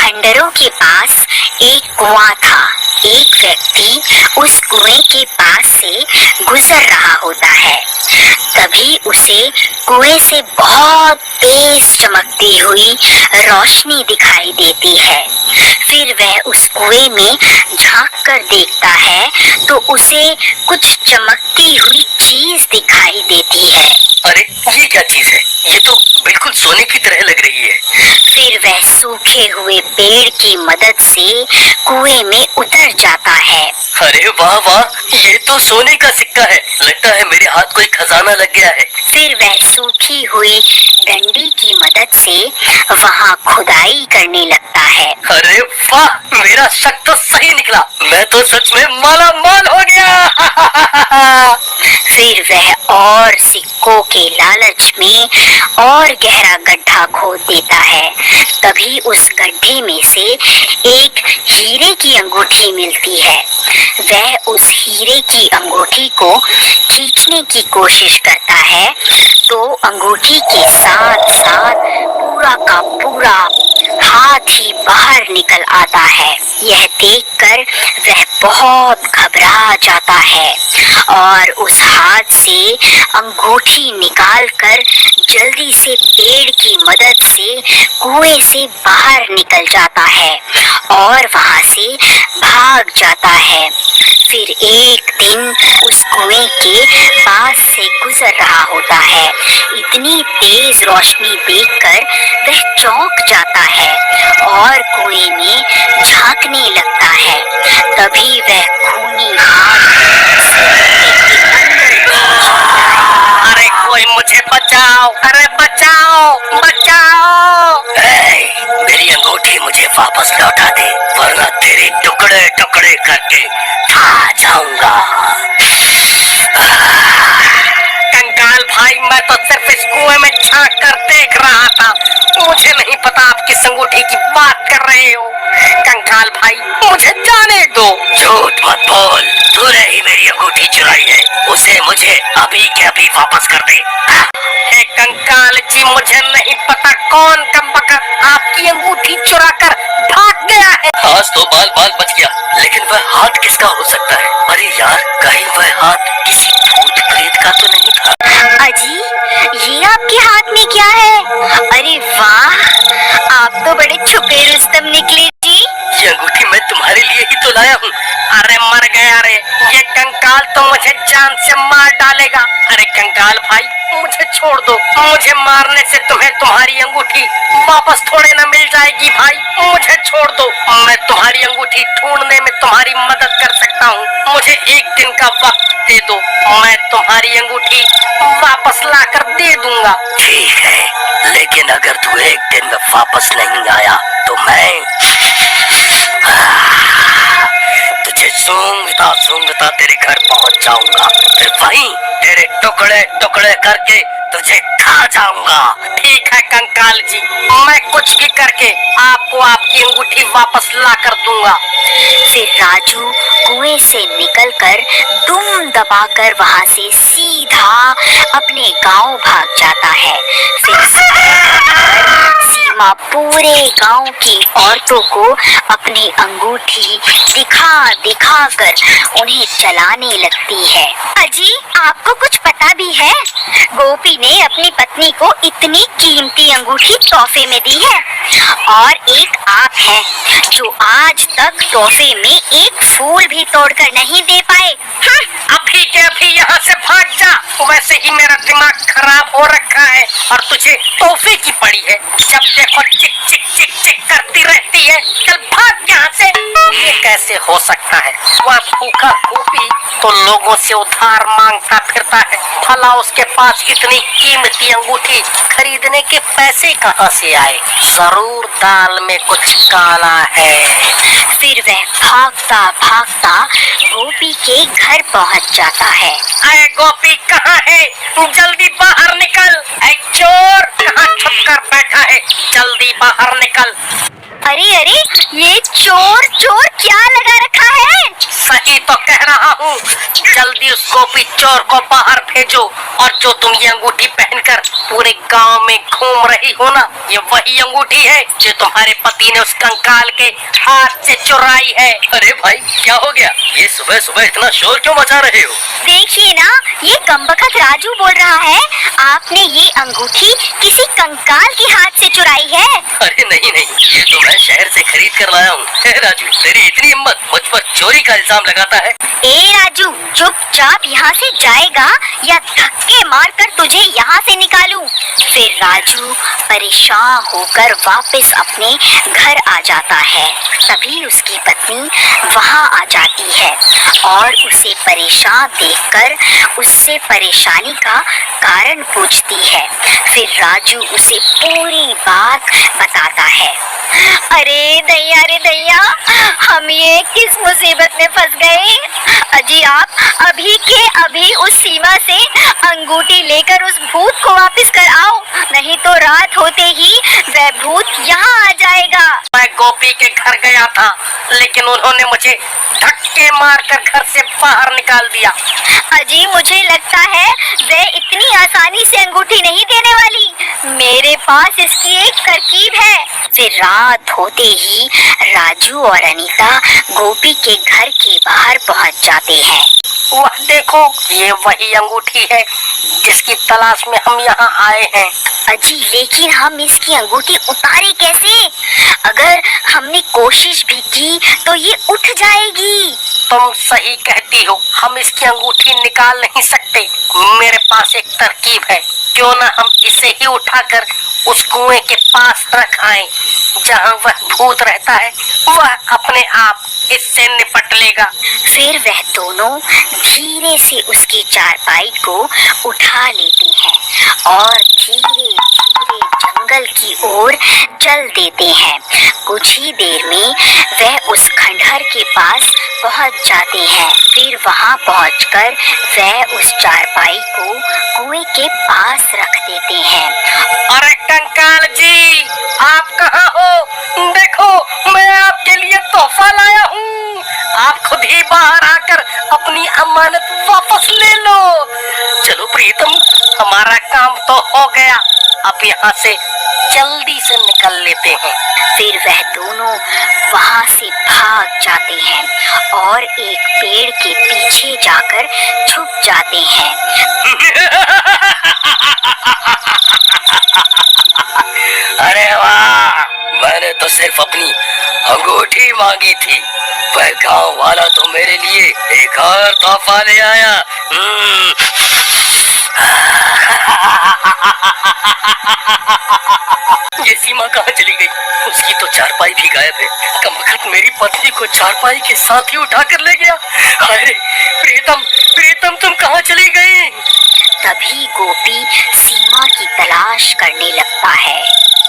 खंडरों के पास एक कुआं था। एक व्यक्ति उस कुएं के पास से गुजर रहा होता है। तभी उसे कुएं से बहुत तेज चमकती हुई रोशनी दिखाई देती है। फिर वह उस कुएं में झांक कर देखता है तो उसे कुछ चमकती हुई चीज दिखाई देती है। अरे ये क्या चीज है? ये तो बिल्कुल सोने की तरह लग रही है। फिर वह सूखे हुए पेड़ की मदद से कुएं में उतर जाता है। अरे वाह वाह, ये तो सोने का सिक्का है। लगता है मेरे हाथ कोई खजाना लग गया है। फिर वह सूखी हुई डंडी की मदद से वहां खुदाई करने लगता है। अरे वाह, मेरा शक तो सही निकला। मैं तो सच में माला माल हो गया। फिर वह और सिक्कों के लालच में और गहरा गड्ढा खोद देता है। तभी उस गड्ढे में से एक हीरे की अंगूठी मिलती है। वह उस हीरे की अंगूठी को खींचने की कोशिश करता है तो अंगूठी के साथ साथ पूरा का पूरा हाथ ही बाहर निकल आता है। यह देखकर वह बहुत घबरा जाता है और उस हाथ से अंगूठी निकालकर जल्दी से पेड़ की मदद से कुएं से बाहर निकल जाता है और वहां से भाग जाता है। फिर एक दिन उस कुएं के पास से गुजर रहा होता है। इतनी तेज रोशनी देखकर वह चौंक जाता है और कुएं में झांकने लगता है। तभी वह खूनी हाथ अरे कोई मुझे बचाओ, अरे बचाओ बचाओ। मेरी अंगूठी मुझे वापस लौटा दे, वरना तेरे टुकड़े टुकड़े करके खा जाऊंगा। कंकाल भाई, मैं तो सिर्फ इस कुएं में झांक कर देख रहा था। मुझे नहीं पता आप किस अंगूठी की बात कर रहे हो। कंकाल भाई, मुझे जाने दो। झूठ मत बोल, तूने ही मेरी अंगूठी चुराई है। उसे मुझे अभी के अभी वापस कर दे। हे कंकाल जी, मुझे नहीं पता कौन कमबख्त आपकी अंगूठी चुरा कर भाग गया है। आज तो बाल बाल बच गया, लेकिन वह हाथ किसका हो सकता है? अरे यार, कहीं वह हाथ किसी भूत प्रेत का तो नहीं था? अजी, ये आपके हाथ में क्या है? अरे वाह, आप तो बड़े छुपे रुस्तम निकले जी। ये अंगूठी मैं तुम्हारे लिए ही तो लाया हूँ। अरे मर गया रे, ये कंकाल तो मुझे जान से मार डालेगा। अरे कंकाल भाई, मुझे छोड़ दो। मुझे मारने से तुम्हें तुम्हारी अंगूठी वापस थोड़े न मिल जाएगी भाई। मुझे छोड़ दो, मैं तुम्हारी अंगूठी ढूंढने में तुम्हारी मदद कर सकता हूँ। मुझे एक दिन का वक्त दे दो, मैं तुम्हारी अंगूठी वापस लाकर दे दूंगा। ठीक है, लेकिन अगर तू एक दिन में वापस नहीं आया तो मैं तुझे सूंघता सूंघता तेरे घर पहुंच जाऊंगा। फिर वहीं तेरे टुकड़े टुकड़े करके तुझे खा जाऊंगा। ठीक है कंकाल जी, मैं कुछ भी करके आपको आपकी अंगूठी वापस ला कर दूंगा। फिर राजू कुएं से निकलकर दुम दबाकर वहां से सीधा अपने गांव भाग जाता है। फिर सीमा पूरे गांव की औरतों को अपनी अंगूठी दिखा दिखा कर उन्हें चलाने लगती है। अजी, आपको कुछ पता भी है? गोपी ने अपनी पत्नी को इतनी कीमती अंगूठी तोहफे में दी है और एक आप है जो आज तक तोहफे में एक फूल भी तोड़कर नहीं दे पाए। अभी के अभी यहाँ से भाग जा। वैसे ही मेरा दिमाग खराब हो रखा है और तुझे तोहफे की पड़ी है। जब देखो चिक चिक चिक चिक करती रहती है। चल भाग यहाँ से। ये कैसे हो सकता है? वह भूखा गोपी तो लोगों से उधार मांगता फिरता है, भला उसके पास इतनी कीमती अंगूठी खरीदने के पैसे कहाँ से आए? जरूर दाल में कुछ काला है। फिर वह भागता भागता गोपी के घर पहुंच जाता है। अरे गोपी कहाँ है? जल्दी बाहर निकल। ऐ चोर, कहाँ छुप कर बैठा है? जल्दी बाहर निकल। अरे अरे, ये चोर चोर क्या लगा रखा है? सही तो कह रहा हूँ। जल्दी उस गोपी चोर को बाहर भेजो। और जो तुम ये अंगूठी पहनकर पूरे गांव में घूम रही हो ना, ये वही अंगूठी है जो तुम्हारे पति ने उस कंकाल के हाथ से चुराई है। अरे भाई, क्या हो गया? ये सुबह सुबह इतना शोर क्यों मचा रहे हो? देखिए ना, ये कमबख्त राजू बोल रहा है आपने ये अंगूठी किसी कंकाल के हाथ से चुराई है। अरे नहीं नहीं, ये तो मैं शहर से खरीद कर लाया हूँ। राजू, तेरी इतनी हिम्मत, मुझ पर चोरी का इल्जाम लगाता है? ए राजू, चुपचाप यहाँ से जाएगा या धक्के मारकर तुझे यहाँ से निकालूं? फिर राजू परेशान होकर वापस अपने घर आ जाता है। तभी उसकी पत्नी वहाँ आ जाती है और उसे परेशान देखकर उससे परेशानी का कारण पूछती है। फिर राजू उसे पूरी बात बताता है। अरे दैया रे दैया, हम ये किस मुसीबत में फंस गए। अजी आप अभी के अभी उस सीमा से अंगूठी लेकर उस भूत को वापस कर आओ, नहीं तो रात होते ही वह भूत यहाँ आ जाएगा। मैं गोपी के घर गया था, लेकिन उन्होंने मुझे धक्के मारकर घर से बाहर निकाल दिया। अजी मुझे लगता है वह इतनी आसानी से अंगूठी नहीं देने वाली। मेरे पास इसकी एक तरकीब है। फिर रात होते ही राजू और अनीता गोपी के घर के बाहर पहुंच जाते हैं। वह देखो, ये वही अंगूठी है जिसकी तलाश में हम यहाँ आए हैं। अजी लेकिन हम इसकी अंगूठी उतारे कैसे? अगर हमने कोशिश भी की तो ये उठ जाएगी। तुम सही कहती हो, हम इसकी अंगूठी निकाल नहीं सकते। मेरे पास एक तरकीब है, क्यों ना हम इसे ही उठाकर उस कुएं के पास रख आए जहाँ वह भूत रहता है। वह अपने आप इससे निपट लेगा। फिर वह दोनों धीरे से उसकी चारपाई को उठा लेते हैं और धीरे धीरे जंगल की ओर चल देते हैं। कुछ ही देर में वह उस खंडहर के पास पहुंच जाते हैं। फिर वहां पहुंचकर वह उस चारपाई को कुएं के पास रख देते हैं। अरे कंकाल जी, आप कहाँ हो? देखो, मैं आपके लिए तोहफा लाया हूँ। आप खुद ही बाहर आकर अपनी अमानत वापस ले लो। चलो प्रीतम, हमारा काम तो हो गया। अब यहाँ से जल्दी से निकल लेते हैं। फिर वह दोनों वहां से भाग जाते हैं और एक पेड़ के पीछे जाकर छुप जाते हैं। अरे वाह, मैंने तो सिर्फ अपनी अंगूठी मांगी थी, वह गांव वाला तो मेरे लिए एक और तोहफा ले आया। ये सीमा कहाँ चली गई? उसकी तो चारपाई भी गायब है। कमबख्त मेरी पत्नी को चारपाई के साथ ही उठा कर ले गया। अरे प्रीतम, प्रीतम तुम कहाँ चली गई? तभी गोपी सीमा की तलाश करने लगता है।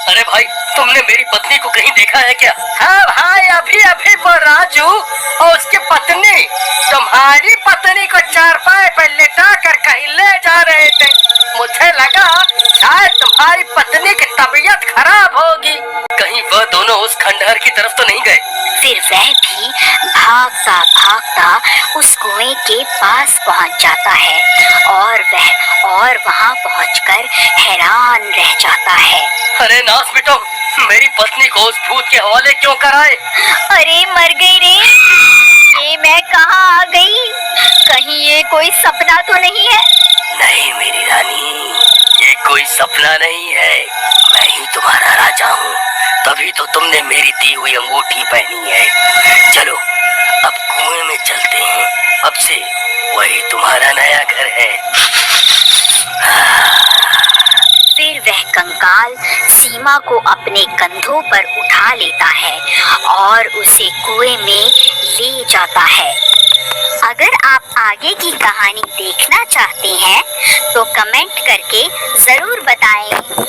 अरे भाई, तुमने मेरी पत्नी को कहीं देखा है क्या? हाँ भाई, अभी अभी वो राजू और उसकी पत्नी तुम्हारी पत्नी को चारपाई पर लिटा कर कहीं ले जा रहे थे। मुझे लगा शायद तुम्हारी पत्नी की तबीयत खराब होगी। कहीं वह दोनों उस खंडहर की तरफ तो नहीं गए? फिर वह भी भागता भागता उस कुएं के पास पहुंच जाता है और वहां पहुंचकर हैरान रह जाता है। अरे नास बेटो, मेरी पत्नी को उस भूत के हवाले क्यों कराए? अरे मर गई रे, ये मैं कहाँ आ गई? कहीं ये कोई सपना तो नहीं है? नहीं मेरी रानी, ये कोई सपना नहीं है। मैं ही तुम्हारा राजा हूँ, तभी तो तुमने मेरी दी हुई अंगूठी पहनी है। चलो अब कुएं में चलते हैं, अब से वही तुम्हारा नया घर है। फिर वह कंकाल सीमा को अपने कंधों पर उठा लेता है और उसे कुएं में ले जाता है। अगर आप आगे की कहानी देखना चाहते हैं तो कमेंट करके जरूर बताएं।